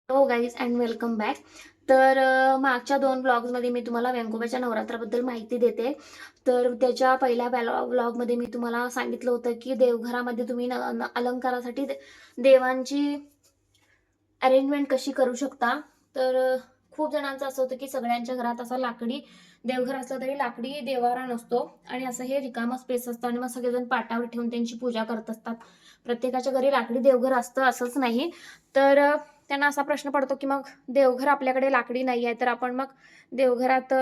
हो guys and welcome back. तर मागच्या 2 व्लॉग्समध्ये मी तुम्हाला वेंगुर्ल्याच्या नवरात्राबद्दल माहिती देते. तर त्याच्या पहिल्या व्लॉगमध्ये मी तुम्हाला सांगितलं होतं की देवघरामध्ये तुम्ही अलंकारासाठी देवांची अरेंजमेंट कशी करू शकता. तर खूप जणांचं असं होतं की सगळ्यांच्या घरात असा लाकडी देवघर असलं तरी लाकडी देवारा नसतो आणि असं हे रिकामा स्पेस असतं आणि मग सगळेजण पाटावर ठेवून त्यांची पूजा करत असतात. प्रत्येकाच्या घरी लाकडी देवघर असतं असंच नाही. तर त्यांना असा प्रश्न पडतो की मग देवघर आपल्याकडे लाकडी नाही आहे तर आपण मग देवघरात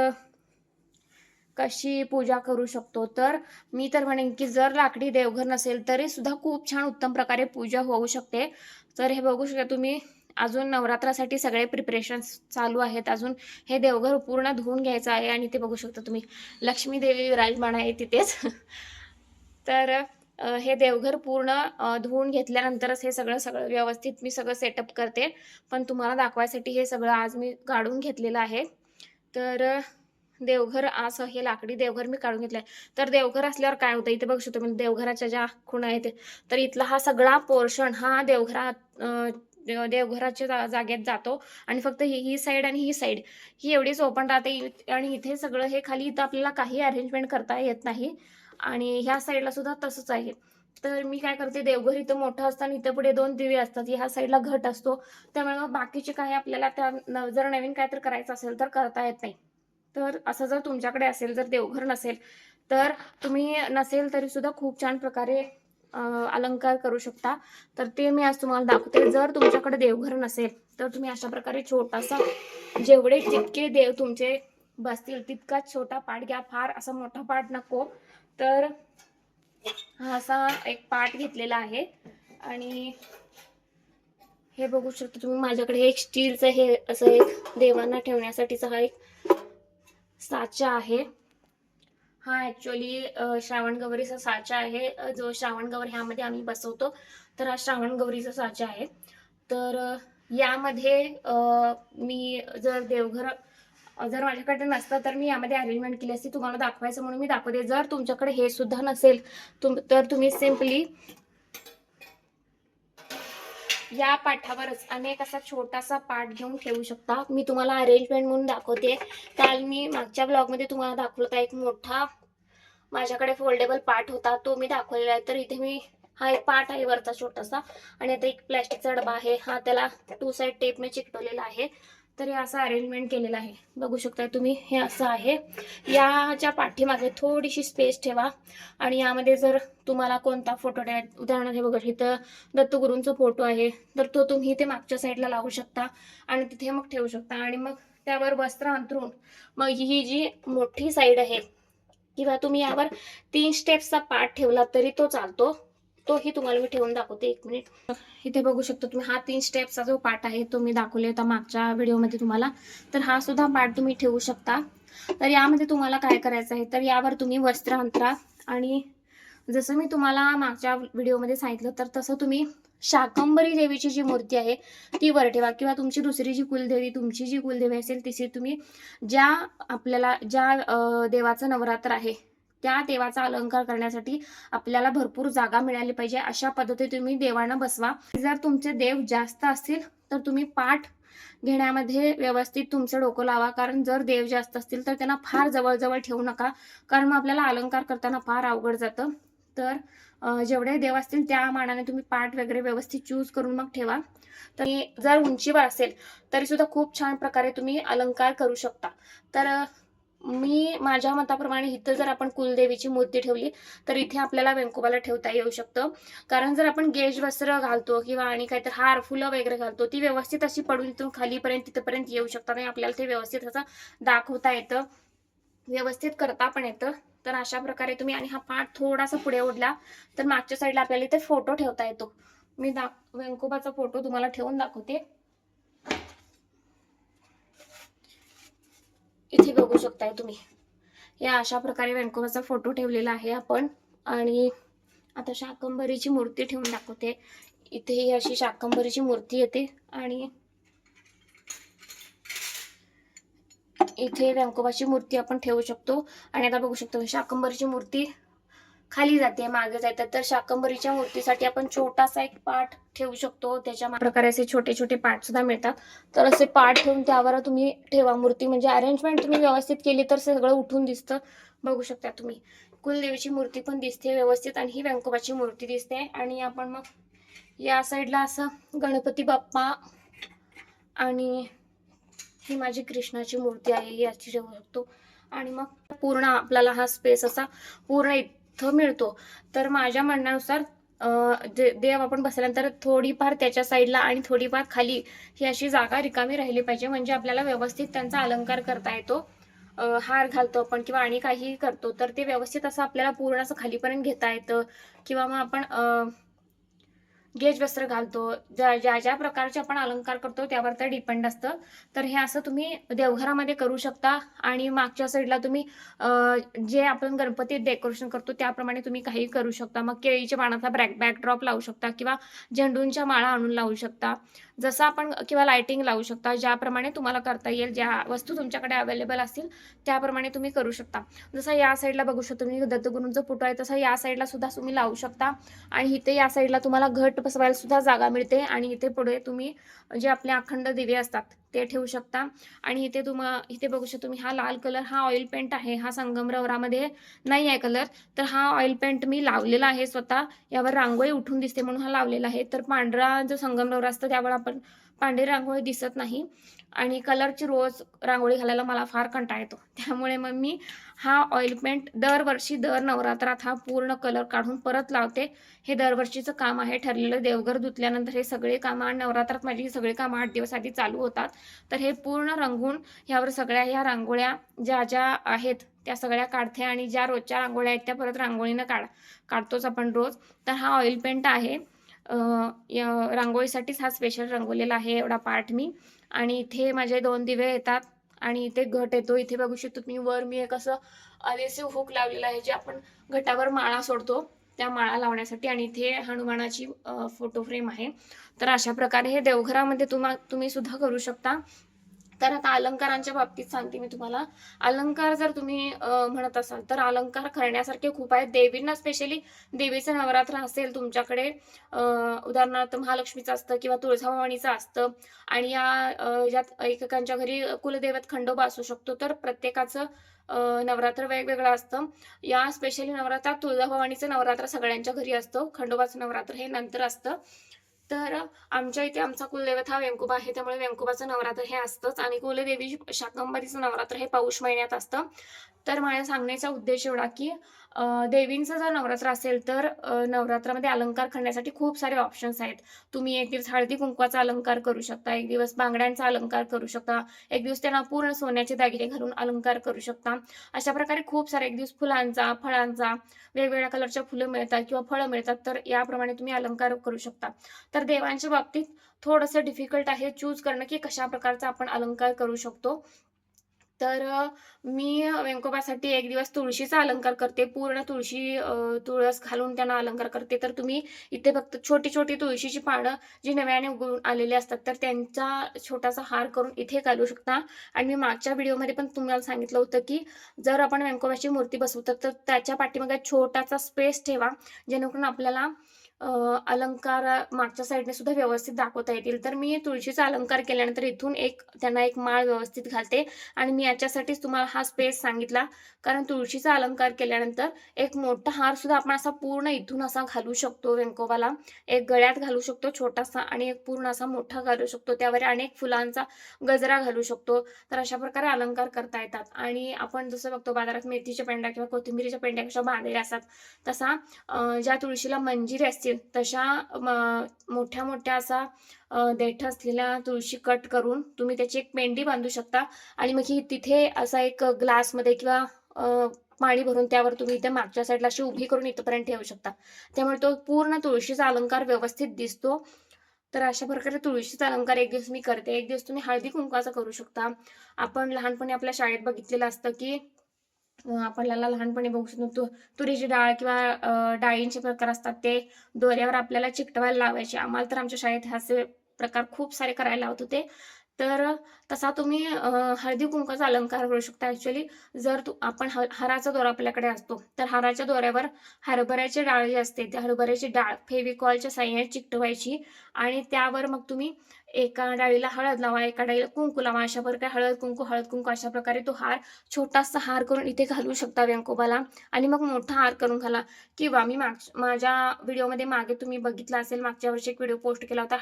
कशी पूजा करू शकतो. तर मी तर म्हणेन की जर लाकडी देवघर नसेल तरी सुद्धा खूप छान उत्तम प्रकारे पूजा होऊ शकते. तर हे बघू शकता तुम्ही, अजून नवरात्रासाठी सगळे प्रिपरेशन्स चालू आहेत. अजून हे देवघर पूर्ण धुवून घ्यायचं आहे आणि ते बघू शकता तुम्ही, लक्ष्मी देवी विराजमान आहे तिथेच. तर हे देवघर पूर्ण धुवून घेतल्यानंतरच हे सगळं सगळं व्यवस्थित मी सगळं सेटअप करते. पण तुम्हाला दाखवायसाठी हे सगळं आज मी काढून घेतलेलं आहे. तर देवघर असं हे लाकडी देवघर मी काढून घेतलंय. तर देवघर असल्यावर काय होतं, इथे बघू शकतो मी देवघराच्या ज्या खुणा आहेत, तर इथला हा सगळा पोर्शन हा देवघराच्या जागेत जातो आणि फक्त ही साईड आणि ही साईड ही एवढीच ओपन राहते आणि इथे सगळं हे खाली इथं आपल्याला काही अरेंजमेंट करता येत नाही आणि ह्या साईडला सुद्धा तसंच आहे. तर मी काय करते, देवघर इथं मोठं असतं आणि इथं पुढे 2 दिवे असतात. ह्या साईडला घट असतो. त्यामुळे मग बाकीचे काही आपल्याला जर नवीन काहीतरी करायचं असेल तर करता येत नाही. तर असं जर तुमच्याकडे असेल, जर देवघर नसेल, तर तुम्ही नसेल तरी सुद्धा खूप छान प्रकारे अलंकार करू शकता. तर ते मी आज तुम्हाला दाखवते. जर तुमच्याकडे देवघर नसेल, तर तुम्ही अशा प्रकारे छोटासा, जेवढे जितके देव तुमचे बसतील तितकाच छोटा पाट घ्या. फार असा मोठा पाट नको. तर हा असा एक पाट घेतलेला आहे आणि हे बघू शकता तुम्ही, माझ्याकडे एक स्टीलचं हे असं एक देवांना ठेवण्यासाठीचा हा एक साचा आहे. हा ॲक्च्युअली श्रावणगौरीचा साचा आहे. जो श्रावणगौर ह्यामध्ये आम्ही बसवतो. तर हा श्रावणगौरीचा साचा आहे. तर यामध्ये मी जर माझ्याकडे नसतं तर मी यामध्ये अरेंजमेंट केली असती. तुम्हाला दाखवायचं म्हणून मी दाखवते. जर तुमच्याकडे हे सुद्धा नसेल तर तुम्ही सिम्पली या पाठावरच अनेक असा छोटासा पाठ घेऊन ठेवू शकता. मी तुम्हाला अरेंजमेंट म्हणून दाखवते. काल मी मागच्या ब्लॉगमध्ये तुम्हाला दाखवला होता एक मोठा माझ्याकडे फोल्डेबल पाट होता, तो मी दाखवलेला आहे. तर इथे मी हा एक पाट आहे वरचा छोटासा आणि आता एक प्लॅस्टिकचा डबा आहे. हा त्याला 2 साइड टेपने चिकटवलेला आहे. तर हे असं अरेंजमेंट केलेलं आहे. बघू शकता तुम्ही, हे असं आहे. याच्या पाठीमागे थोडीशी स्पेस ठेवा आणि यामध्ये जर तुम्हाला कोणता फोटो ठेवायचा, उदाहरणार्थ हे बघा इथं दत्तगुरूंचा फोटो आहे, तर तो तुम्ही इथे मागच्या साईडला लावू शकता आणि तिथे मग ठेवू शकता आणि मग त्यावर वस्त्र अंथरून मग ही जी मोठी साईड आहे किंवा तुम्ही यावर 3 स्टेप्सचा पार्ट ठेवला तरी तो चालतो. तोही तुम्हाला मी ठेवून दाखवते, 1 मिनिट. इथे बघू शकता तुम्ही, हा 3 स्टेप्सचा जो पार्ट आहे तो मी दाखवले होता मागच्या व्हिडिओमध्ये तुम्हाला. तर हा सुद्धा पार्ट तुम्ही ठेवू शकता. तर यामध्ये तुम्हाला काय करायचं आहे, तर यावर तुम्ही वस्त्र अंथरा आणि जसं मी तुम्हाला मागच्या व्हिडिओमध्ये सांगितलं तर तसं तुम्ही शाकंभरी देवीची जी मूर्ती आहे ती वर ठेवा किंवा तुमची दुसरी जी कुलदेवी, तुमची जी कुलदेवी असेल तिची तुम्ही ज्या ज्या देवाचं नवरात्र आहे त्या देवाचा अलंकार करण्यासाठी आपल्याला भरपूर जागा मिळाली पाहिजे, अशा पद्धतीने तुम्ही देवांना बसवा. जर तुमचे देव जास्त असतील तर तुम्ही पाठ घेण्यामध्ये व्यवस्थित तुमचं डोकं लावा, कारण जर देव जास्त असतील तर त्यांना फार जवळ ठेवू नका, कारण मग आपल्याला अलंकार करताना फार अवघड जातं. तर जेवढे देव असतील त्या मानाने तुम्ही पाठ वगैरे व्यवस्थित चूज करून मग ठेवा. तर जर उंचीवर असेल तरी सुद्धा खूप छान प्रकारे तुम्ही अलंकार करू शकता. तर मी माझ्या मताप्रमाणे इथं जर आपण कुलदेवीची मूर्ती ठेवली तर इथे आपल्याला वेंकोबाला ठेवता येऊ शकतं. कारण जर आपण गेज वस्त्र घालतो किंवा आणि काहीतरी हार फुलं वगैरे घालतो, ती व्यवस्थित अशी पडून इथून खालीपर्यंत तिथपर्यंत येऊ शकतात आणि आपल्याला ते व्यवस्थित असं दाखवता येतं, व्यवस्थित करता पण येतं. तर अशा प्रकारे तुम्ही, आणि हा पाठ थोडासा पुढे ओढला तर मागच्या साईडला आपल्याला इथे फोटो ठेवता येतो. मी वेंकोबाचा फोटो तुम्हाला ठेवून दाखवते. इथे बघू शकताय तुम्ही, या अशा प्रकारे वेंकोबाचा फोटो ठेवलेला आहे आपण. आणि आता शाकंभरीची मूर्ती ठेवून दाखवते. इथे ही अशी शाकंभरीची मूर्ती येते आणि इथे वेंकोबाची मूर्ती आपण ठेवू शकतो. आणि आता बघू शकतो शाकंभरीची मूर्ती खाली जाते, मागे जाते. तर शाकंभरीच्या मूर्तीसाठी आपण छोटासा एक पाट ठेवू शकतो. त्याच्या प्रकारे असे छोटे छोटे पाट सुद्धा मिळतात. तर असे पाट ठेवून त्यावर तुम्ही ठेवा मूर्ती. म्हणजे अरेंजमेंट तुम्ही व्यवस्थित केली तर सगळं उठून दिसतं. बघू शकता तुम्ही. कुलदेवीची मूर्ती पण दिसते व्यवस्थित आणि ही व्यंकोबाची मूर्ती दिसते. आणि आपण मग या साईडला असं गणपती बाप्पा आणि ही माझी कृष्णाची मूर्ती आहे, याची ठेवू शकतो. आणि मग पूर्ण आपल्याला हा स्पेस असा पूर्ण इथं मिळतो. तर माझ्या म्हणण्यानुसार देव आपण बसल्यानंतर थोडीफार त्याच्या साईडला आणि थोडीफार खाली ही अशी जागा रिकामी राहिली पाहिजे. म्हणजे आपल्याला व्यवस्थित त्यांचा अलंकार करता येतो. हार घालतो आपण किंवा आणि काहीही करतो तर ते व्यवस्थित असं आपल्याला पूर्ण असं खालीपर्यंत घेता येतं. किंवा मग आपण गेज वस्त्र घालतो. ज्या ज्या प्रकारचे आपण अलंकार करतो त्यावर ते डिपेंड असतं. तर हे असं तुम्ही देवघरामध्ये करू शकता. आणि मागच्या साईडला तुम्ही जे आपण गणपतीत डेकोरेशन करतो त्याप्रमाणे तुम्ही काही करू शकता. मग केळीच्या पानाचा बॅकड्रॉप लावू शकता किंवा झेंडूंच्या माळा आणून लावू शकता. जसं आपण किंवा लाइटिंग लावू शकता. ज्याप्रमाणे तुम्हाला करता येईल, ज्या वस्तू तुमच्याकडे अवेलेबल असतील त्याप्रमाणे तुम्ही करू शकता. जसं या साईडला बघू शकता तुम्ही दत्तगुरूंचा फोटो आहे, तसं या साईडला सुद्धा तुम्ही लावू शकता. आणि इथे या साईडला तुम्हाला घट बसवायला सुद्धा जागा मिळते. आणि इथे पुढे तुम्ही जे आपले अखंड दिवे असतात ते ठेवू शकता. आणि इथे बघू शकता तुम्ही, हा लाल कलर हा ऑइल पेंट आहे. हा संगमरवरामध्ये नाही आहे कलर. तर हा ऑइल पेंट मी लावलेला आहे स्वतः. यावर रांगोळी उठून दिसते म्हणून हा लावलेला आहे. तर पांढरा जो संगमरवर असतो त्यावर आपण पांढरी रांगोळी दिसत नाही. आणि कलरची रोज रांगोळी घालायला मला फार कंटाळा येतो. त्यामुळे मग मी हा ऑइल पेंट दरवर्षी दर नवरात्रात हा पूर्ण कलर काढून परत लावते. हे दरवर्षीचं काम आहे ठरलेलं. देवघर धुतल्यानंतर हे सगळे कामं आणि नवरात्रात माझी ही सगळी कामं 8 दिवस आधी चालू होतात. तर हे पूर्ण रंगवून ह्यावर सगळ्या ह्या रांगोळ्या ज्या आहेत त्या सगळ्या काढते. आणि ज्या रोजच्या रांगोळ्या आहेत त्या परत रांगोळीनं काढतोच आपण रोज. तर हा ऑइल पेंट आहे. रांगोळीसाठीच हा स्पेशल रंगवलेला आहे एवढा पार्ट मी. आणि इथे माझे 2 दिवे येतात आणि इथे घट येतो. इथे बघू शकतो तुम्ही, वर मी एक असं अधेसिव्ह हुक लावलेला आहे, जे आपण घटावर माळा सोडतो त्या माळा लावण्यासाठी. आणि इथे हनुमानाची फोटो फ्रेम आहे. तर अशा प्रकारे हे देवघरामध्ये तुम्ही सुद्धा करू शकता. तर आता अलंकारांच्या बाबतीत सांगते मी तुम्हाला. अलंकार जर तुम्ही म्हणत असाल तर अलंकार करण्यासारखे खूप आहेत. देवींना स्पेशली देवीचं नवरात्र असेल तुमच्याकडे, उदाहरणार्थ महालक्ष्मीचं असतं किंवा तुळजाभवानीचं असतं. आणि ज्यात एकेकांच्या घरी कुलदैवत खंडोबा असू शकतो. तर प्रत्येकाचं नवरात्र वेगवेगळं असतं. या स्पेशली नवरात्रात तुळजाभवानीचं नवरात्र सगळ्यांच्या घरी असतं. खंडोबाचं नवरात्र हे नंतर असतं. तर आमच्या इथे आमचा कुलदैवत हा वेंकोबा आहे. त्यामुळे वेंकोबाचं नवरात्र हे असतंच. आणि कुलदेवी शाकंभरीचं नवरात्र हे पौष महिन्यात असतं. तर माझ्या सांगण्याचा उद्देश एवढा की देवींचं जर नवरात्र असेल तर नवरात्रामध्ये अलंकार करण्यासाठी खूप सारे ऑप्शन्स आहेत. तुम्ही एक दिवस हळदी-कुंकवाचा अलंकार करू शकता, एक दिवस बांगड्यांचा अलंकार करू शकता, एक दिवस त्यांना पूर्ण सोन्याचे दागिने घालून अलंकार करू शकता. अशा प्रकारे खूप सारे, एक दिवस फुलांचा, फळांचा, वेगवेगळ्या कलरच्या फुलं मिळतात किंवा फळं मिळतात. तर याप्रमाणे तुम्ही अलंकार करू शकता. तर देवांच्या बाबतीत थोडंसं डिफिकल्ट आहे चूज करणं, की कशा प्रकारचा आपण अलंकार करू शकतो. तर मी वेंकोबासाठी एक दिवस तुळशीचा अलंकार करते. पूर्ण तुळस घालून त्यांना अलंकार करते. तर तुम्ही इथे फक्त छोटी-छोटी तुळशीची पानं जी नव्याने उगवून आलेली असतात, तर त्यांचा छोटासा हार करून इथे घालू शकता. आणि मी मागच्या व्हिडिओमध्ये पण तुम्हाला सांगितलं होतं, की जर आपण वेंकोबाची मूर्ती बसवतो, तर त्याच्या पाठीमागे छोटासा स्पेस ठेवा, जेणेकरून आपल्याला अलंकार मागच्या साईडने सुद्धा व्यवस्थित दाखवता येतील. तर मी तुळशीचा अलंकार केल्यानंतर इथून त्यांना एक माळ व्यवस्थित घालते. आणि मी याच्यासाठीच तुम्हाला हा स्पेस सांगितला. कारण तुळशीचा अलंकार केल्यानंतर एक मोठा हार सुद्धा आपण असा पूर्ण इथून असा घालू शकतो वेंकोबाला. एक गळ्यात घालू शकतो छोटासा आणि एक पूर्ण असा मोठा घालू शकतो. त्यावर अनेक फुलांचा गजरा घालू शकतो. तर अशा प्रकारे अलंकार करता येतात. आणि आपण जसं बघतो बाजारात मेथीच्या पेंड्या किंवा कोथिंबिरीच्या पेंड्या कशा बांधलेल्या असतात, तसा ज्या तुळशीला मंजिरी असतील तशा मोठ्या-मोठ्या असा देठ असलेल्या तुळशी कट करून तुम्ही त्याची एक पेंडी बांधू शकता. आणि मग ही तिथे असा एक ग्लासमध्ये किंवा पाणी भरून त्यावर तुम्ही इथे मागच्या साईडला अशी उभी करून इथपर्यंत ठेवू शकता. त्यामुळे तो पूर्ण तुळशीचा अलंकार व्यवस्थित दिसतो. तर अशा प्रकारे तुळशीचा अलंकार एक दिवस मी करते. एक दिवस तुम्ही हळदी-कुंकवाचा करू शकता. आपण लहानपणी आपल्या शाळेत बघितलेलं असतं, की आपल्याला लहानपणी बघू शकतो तुरीची डाळ किंवा डाळींचे प्रकार असतात, ते दोऱ्यावर आपल्याला चिकटवायला लावायचे. आम्हाला तर आमच्या शाळेत असे प्रकार खूप सारे करायला लावत होते. तर तसा तुम्ही हळदी कुंकाचा अलंकार करू शकता. ॲक्च्युअली जर आपण हाराचा दोरा आपल्याकडे असतो, तर हाराच्या दोऱ्यावर हरभऱ्याची डाळ जी असते, त्या हरभऱ्याची डाळ फेविकॉलच्या साहाय्याने चिकटवायची आणि त्यावर मग तुम्ही एका डाळीला हळद लावा, एका डाळीला कुंकू लावा. अशा प्रकारे हळद कुंकू अशा प्रकारे तो हार छोटासा हार करून इथे घालू शकता वेंकोबाला आणि मग मोठा हार करून घाला. किंवा मी माझ्या व्हिडिओमध्ये मागे तुम्ही बघितलं असेल, मागच्या वर्षी एक व्हिडिओ पोस्ट केला होता.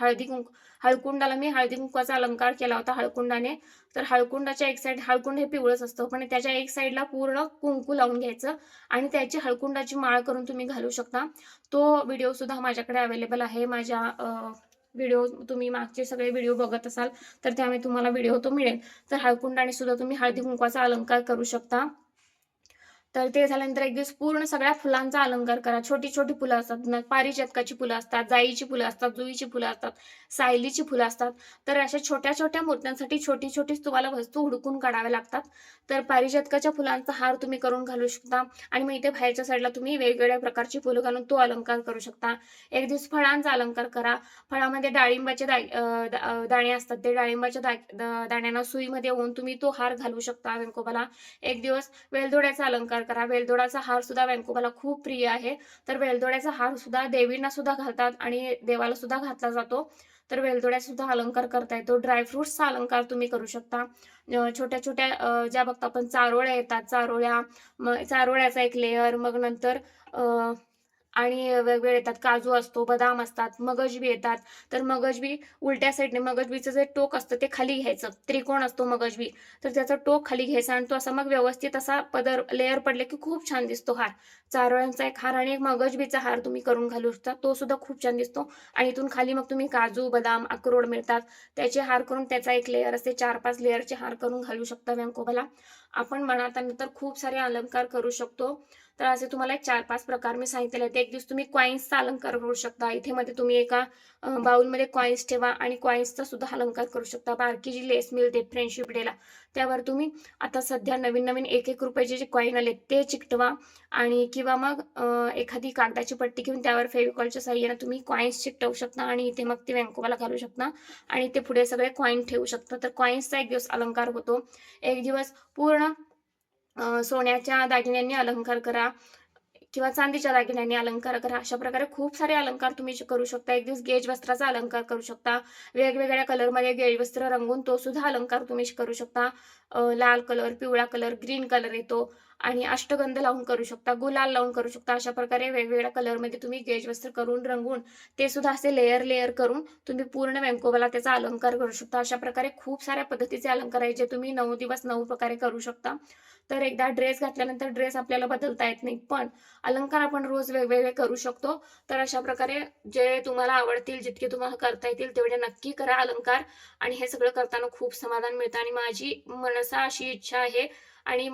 हळकुंडाला मी हळदी कुंकवाचा अलंकार केला होता हळकुंडाने. तर हळकुंडाच्या एक साईड हळकुंड हे पिवळंच असतं, पण त्याच्या एक साईडला पूर्ण कुंकू लावून घ्यायचं आणि त्याची हळकुंडाची माळ करून तुम्ही घालू शकता. तो व्हिडिओ सुद्धा माझ्याकडे अवेलेबल आहे. माझ्या व्हिडिओ तुम्ही मागचे सगळे व्हिडिओ बघत असाल, तर त्यामुळे तुम्हाला व्हिडिओ तो मिळेल. तर हळकुंडाने सुद्धा तुम्ही हळदी कुंकवाचा अलंकार करू शकता. तर ते झाल्यानंतर एक दिवस पूर्ण सगळ्या फुलांचा अलंकार करा. छोटी-छोटी फुलं असतात, पारिजातकाची फुलं असतात, जाईची फुलं असतात, जुईची फुलं असतात, सायलीची फुलं असतात. तर अशा छोट्या-छोट्या मूर्त्यांसाठी छोटी-छोटीच तुम्हाला वस्तू हुडकून काढाव्या लागतात. तर पारिजातकाच्या फुलांचा हार तुम्ही करून घालू शकता आणि मग इथे बाहेरच्या साईडला तुम्ही वेगवेगळ्या प्रकारची फुलं घालून तो अलंकार करू शकता. एक दिवस फळांचा अलंकार करा. फळामध्ये डाळिंबाचे दाणे असतात. ते डाळिंबाच्या दाण्यांना सुईमध्ये ओवून तुम्ही तो हार घालू शकता वेंकोबाला. एक दिवस वेलदोड्याचा अलंकार करा. वेलदोड्याचा हार सुद्धा वेंकोबाला खूप प्रिय आहे. तर वेलदोड्याचा हार सुद्धा देवींना सुद्धा घालतात आणि देवाला सुद्धा घातला जातो. तर वेलदोड्याचा सुद्धा अलंकार करता येतो. ड्रायफ्रुट्सचा अलंकार तुम्ही करू शकता. छोट्या-छोट्या ज्या बघतो आपण चारोळ्या येतात, मग चारोळ्याचा एक लेयर, मग नंतर आणि वेगवेगळे येतात. काजू असतो, बदाम असतात, मगज येतात. तर मगज उलट्या साईडने मगज जे टोक असतं ते खाली घ्यायचं. त्रिकोण असतो मगज तर त्याचं टोक खाली घ्यायचं आणि तो असा मग व्यवस्थित असा पदर लेयर पडले की खूप छान दिसतो हार. चारोळ्यांचा एक हार आणि एक मगज हार तुम्ही करून घालू शकता. तो सुद्धा खूप छान दिसतो आणि इथून खाली मग तुम्ही काजू, बदाम, अक्रोड मिळतात. त्याचे हार करून त्याचा एक लेयर असते. 4-5 लेयरचे हार करून घालू शकता वेंकोबाला. आपण मनात आणलं तर खूप सारे अलंकार करू शकतो. तर असे तुम्हाला एक 4-5 प्रकार मी सांगितलेले आहेत. एक दिवस तुम्ही कॉइन्सचा अलंकार करू शकता. इथे मध्ये तुम्ही एका बाउलमध्ये कॉइन्स ठेवा आणि कॉइन्सचा सुद्धा अलंकार करू शकता. बारकी जी लेस मिळते फ्रेंडशिप डेला, त्यावर तुम्ही आता सध्या नवीन-नवीन ₹1-1 जे कॉइन आलेत ते चिकटवा आणि किंवा मग एखादी कागदाची पट्टी घेऊन त्यावर फेविकॉलच्या साहाय्याने तुम्ही कॉइन्स चिकटवू शकता आणि इथे मग ते वेंकोबाला घालू शकता आणि ते पुढे सगळे कॉइन ठेवू शकता. तर कॉइन्सचा एक दिवस अलंकार होतो. एक दिवस पूर्ण सोन्याच्या दागिन्यांनी अलंकार करा किंवा चांदीच्या दागिन्यांनी अलंकार करा. अशा प्रकारे खूप सारे अलंकार तुम्ही करू शकता. एक दिवस गेज वस्त्राचा अलंकार करू शकता. वेगवेगळ्या कलरमध्ये गेज वस्त्र रंगवून तो सुद्धा अलंकार तुम्ही करू शकता. लाल कलर, पिवळा कलर, ग्रीन कलर येतो आणि अष्टगंध लावून करू शकता, गुलाल लावून करू शकता. अशा प्रकारे वेगवेगळ्या कलरमध्ये तुम्ही गेज वस्त्र करून रंगवून ते सुद्धा असे लेयर करून तुम्ही पूर्ण वेंकोबाला त्याचा अलंकार करू शकता. अशा प्रकारे खूप साऱ्या पद्धतीचे अलंकार आहेत जे तुम्ही 9 दिवस 9 प्रकारे करू शकता. तर एकदा ड्रेस घातल्यानंतर ड्रेस आपल्याला बदलता येत नाही, पण अलंकार आपण रोज वेगवेगळे करू शकतो. तर अशा प्रकारे जे तुम्हाला आवडतील, जितके तुम्हाला करता येतील तेवढे नक्की करा अलंकार आणि हे सगळं करताना खूप समाधान मिळतं आणि माझी मनसा अशी इच्छा आहे आणि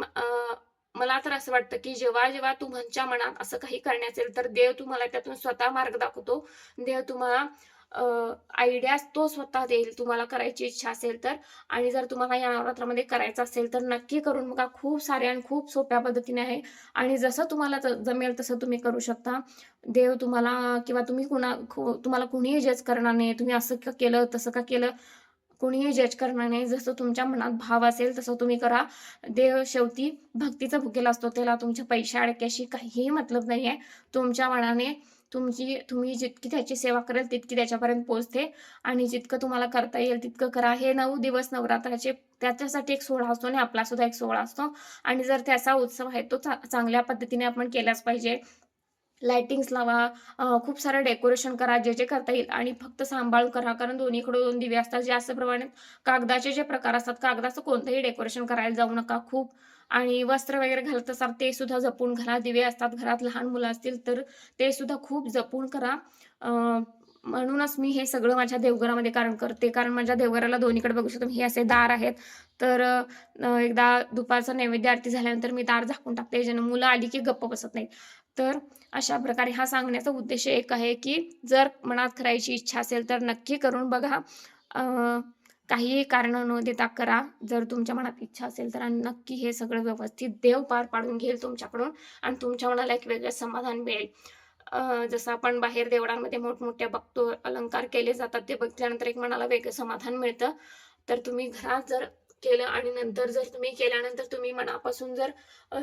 मला तर असं वाटतं, की जेव्हा तुमच्या मनात असं काही करण्याचं असेल, तर देव तुम्हाला त्यातून स्वतः मार्ग दाखवतो. देव तुम्हाला आयडियाज तो स्वतः देईल, तुम्हाला करायची इच्छा असेल तर. आणि जर तुम्हाला या नवरात्रामध्ये करायचं असेल, तर नक्की करून बघा. खूप सारे आणि खूप सोप्या पद्धतीने आहे आणि जसं तुम्हाला जमेल तसं तुम्ही करू शकता. देव तुम्हाला किंवा तुम्हाला कुणीही जज करणार नाही. तुम्ही असं का केलं, तसं का केलं, कुणीही जज करणार नाही. जसं तुमच्या मनात भाव असेल तसं तुम्ही करा. देव शेवटी भक्तीचा भुकेला असतो. त्याला तुमच्या पैशा-अडक्याशी काहीही मतलब नाहीये. तुमच्या मनाने तुम्ही जितकी त्याची सेवा कराल तितकी त्याच्यापर्यंत पोहोचते आणि जितकं तुम्हाला करता येईल तितकं करा. हे 9 दिवस नवरात्राचे त्याच्यासाठी एक सोहळा असतो आणि आपला सुद्धा एक सोहळा असतो आणि जर त्याचा उत्सव आहे तो चांगल्या पद्धतीने आपण केलाच पाहिजे. लाइटिंग्स लावा, खूप सारं डेकोरेशन करा, जे करता येईल आणि फक्त सांभाळून करा. कारण दोन्हीकडे 2 दिवे असतात. जास्त प्रमाणात कागदाचे जे प्रकार असतात, कागदाचं कोणतंही डेकोरेशन करायला जाऊ नका खूप आणि वस्त्र वगैरे घालत असाल ते सुद्धा जपून घाला. दिवे असतात घरात, लहान मुलं असतील तर ते सुद्धा खूप जपून करा. अ, म्हणूनच मी हे सगळं माझ्या देवघरामध्ये करते. कारण माझ्या देवघराला दोन्हीकडे बघू शकतो हे असे दार आहेत. तर एकदा दुपारचा नैवेद्य आरती झाल्यानंतर मी दार झाकून टाकते. ज्याने मुलं आली की गप्प बसत नाहीत. तर अशा प्रकारे हा सांगण्याचा उद्देश एक आहे, की जर मनात करायची इच्छा असेल तर नक्की करून बघा. अ, काहीही कारणं न देता करा. जर तुमच्या मनात इच्छा असेल तर आणि नक्की हे सगळं व्यवस्थित देव पार पाडून घेईल तुमच्याकडून आणि तुमच्या मनाला एक वेगळं समाधान मिळेल. जसं आपण बाहेर देवळांमध्ये मोठमोठ्या बघतो अलंकार केले जातात, ते बघितल्यानंतर एक मनाला वेगळं समाधान मिळतं. तर तुम्ही घरात जर केलं आणि नंतर जर तुम्ही केल्यानंतर तुम्ही मनापासून जर अ,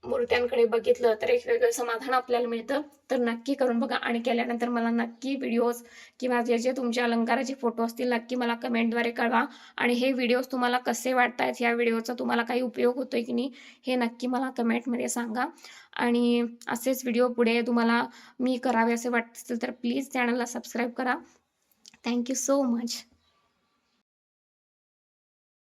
मूर्त्यांकडे बघितलं तर एक वेगळं समाधान आपल्याला मिळतं. तर नक्की करून बघा आणि केल्यानंतर मला नक्की व्हिडिओज किंवा जे जे तुमचे अलंकाराचे फोटो असतील नक्की मला कमेंटद्वारे कळवा. आणि हे व्हिडिओज तुम्हाला कसे वाटतायत, ह्या व्हिडिओचा तुम्हाला काही उपयोग होतोय की नाही, हे नक्की मला कमेंटमध्ये सांगा. आणि असेच व्हिडिओ पुढे तुम्हाला मी करावे असे वाटत असतील तर प्लीज चॅनलला सबस्क्राईब करा. Thank so much.